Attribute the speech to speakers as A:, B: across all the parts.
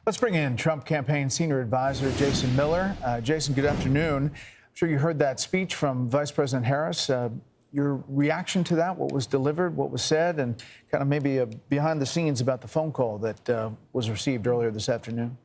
A: Let's bring in Trump campaign senior advisor Jason Miller. Jason, good afternoon. I'm sure you heard that speech from Vice President Harris. Your reaction to that, what was delivered, what was said, and kind of maybe behind the scenes about the phone call that was received earlier this afternoon?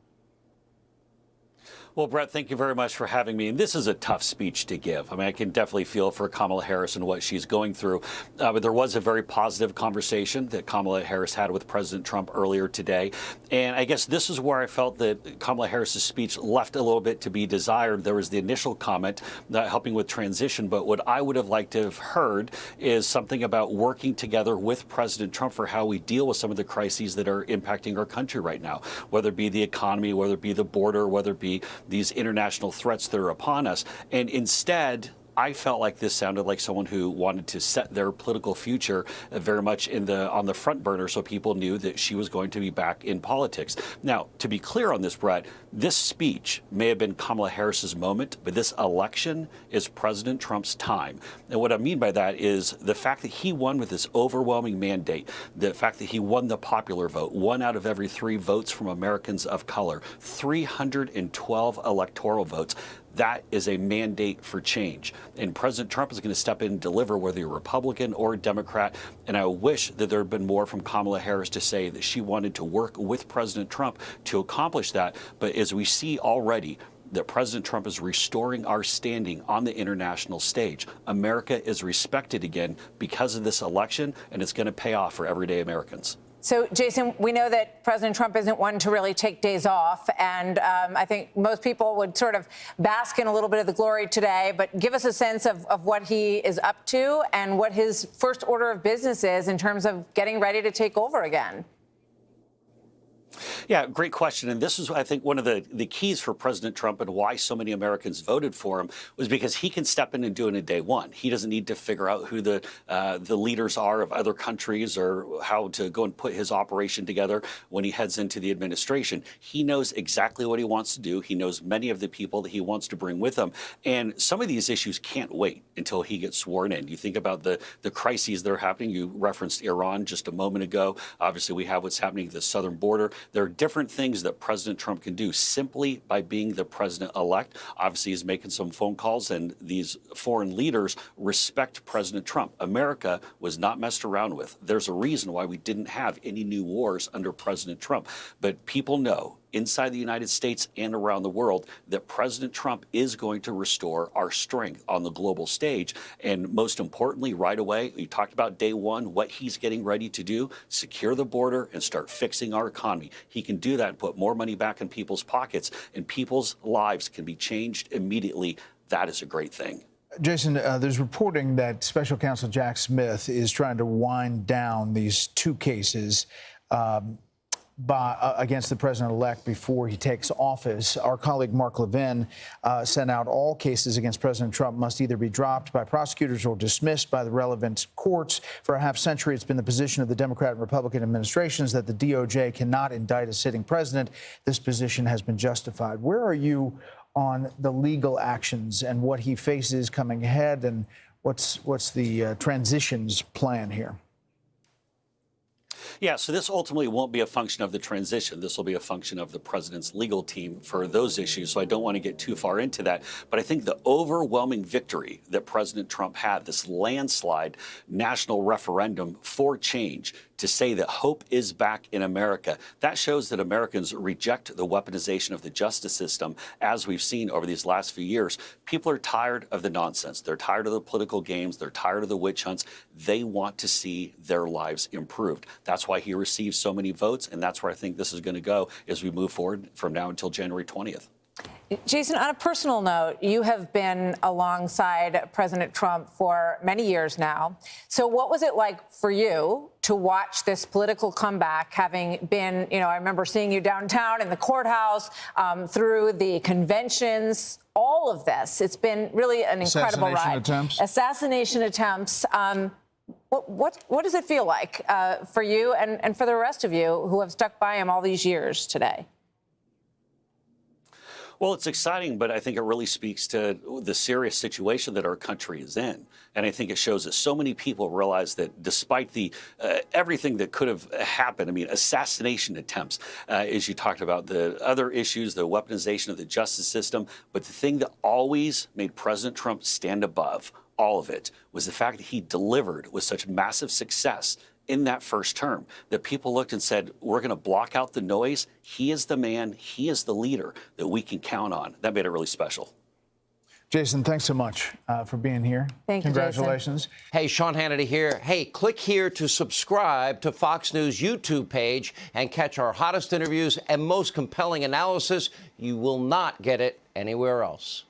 B: Well, Brett, thank you very much for having me. And this is a tough speech to give. I mean, I can definitely feel for Kamala Harris and what she's going through. But there was a very positive conversation that Kamala Harris had with President Trump earlier today. And I guess this is where I felt that Kamala Harris's speech left a little bit to be desired. There was the initial comment helping with transition. But what I would have liked to have heard is something about working together with President Trump for how we deal with some of the crises that are impacting our country right now, whether it be the economy, whether it be the border, whether it be these international threats that are upon us. And instead, I felt like this sounded like someone who wanted to set their political future very much on the front burner so people knew that she was going to be back in politics. Now, to be clear on this, Brett, this speech may have been Kamala Harris's moment, but this election is President Trump's time. And what I mean by that is the fact that he won with this overwhelming mandate, the fact that he won the popular vote, 1 out of every 3 votes from Americans of color, 312 electoral votes. That is a mandate for change. And President Trump is going to step in and deliver, whether you're Republican or Democrat. And I wish that there had been more from Kamala Harris to say that she wanted to work with President Trump to accomplish that. But as we see already, that President Trump is restoring our standing on the international stage. America is respected again because of this election, and it's going to pay off for everyday Americans.
C: So, Jason, we know that President Trump isn't one to really take days off, and I think most people would sort of bask in a little bit of the glory today, but give us a sense of what he is up to and what his first order of business is in terms of getting ready to take over again.
B: Yeah, great question. And this is, I think, one of the keys for President Trump and why so many Americans voted for him was because he can step in and do it in day one. He doesn't need to figure out who the leaders are of other countries or how to go and put his operation together when he heads into the administration. He knows exactly what he wants to do. He knows many of the people that he wants to bring with him. And some of these issues can't wait until he gets sworn in. You think about the crises that are happening. You referenced Iran just a moment ago. Obviously, we have what's happening at the southern border. There are different things that President Trump can do simply by being the president-elect. Obviously, he's making some phone calls, and these foreign leaders respect President Trump. America was not messed around with. There's a reason why we didn't have any new wars under President Trump. But people know inside the United States and around the world that President Trump is going to restore our strength on the global stage. And most importantly, right away, we talked about day one, what he's getting ready to do, secure the border and start fixing our economy. He can do that and put more money back in people's pockets, and people's lives can be changed immediately. That is a great thing.
A: Jason, there's reporting that Special Counsel Jack Smith is trying to wind down these 2 cases against the president-elect before he takes office. Our colleague Mark Levin sent out all cases against President Trump must either be dropped by prosecutors or dismissed by the relevant courts. For a half century, it's been the position of the Democrat and Republican administrations that the DOJ cannot indict a sitting president. This position has been justified. Where are you on the legal actions and what he faces coming ahead, and what's the transitions plan here?
B: Yeah, so this ultimately won't be a function of the transition. This will be a function of the president's legal team for those issues. So I don't want to get too far into that. But I think the overwhelming victory that President Trump had, this landslide national referendum for change, to say that hope is back in America, that shows that Americans reject the weaponization of the justice system, as we've seen over these last few years. People are tired of the nonsense. They're tired of the political games. They're tired of the witch hunts. They want to see their lives improved. That's why he receives so many votes, and that's where I think this is going to go as we move forward from now until January 20th.
C: Jason, on a personal note, you have been alongside President Trump for many years now. So what was it like for you to watch this political comeback, having been, I remember seeing you downtown in the courthouse, through the conventions, all of this? It's been really an incredible ride. Assassination attempts. What does it feel like for you and for the rest of you who have stuck by him all these years today?
B: Well, it's exciting, but I think it really speaks to the serious situation that our country is in. And I think it shows that so many people realize that despite the everything that could have happened, I mean, assassination attempts, as you talked about, the other issues, the weaponization of the justice system, but the thing that always made President Trump stand above all of it was the fact that he delivered with such massive success in that first term that people looked and said, we're going to block out the noise. He is the man. He is the leader that we can count on. That made it really special.
A: Jason, thanks so much for being here.
C: Thank you,
A: Congratulations.
C: Jason.
D: Hey, Sean Hannity here. Hey, click here to subscribe to Fox News YouTube page and catch our hottest interviews and most compelling analysis. You will not get it anywhere else.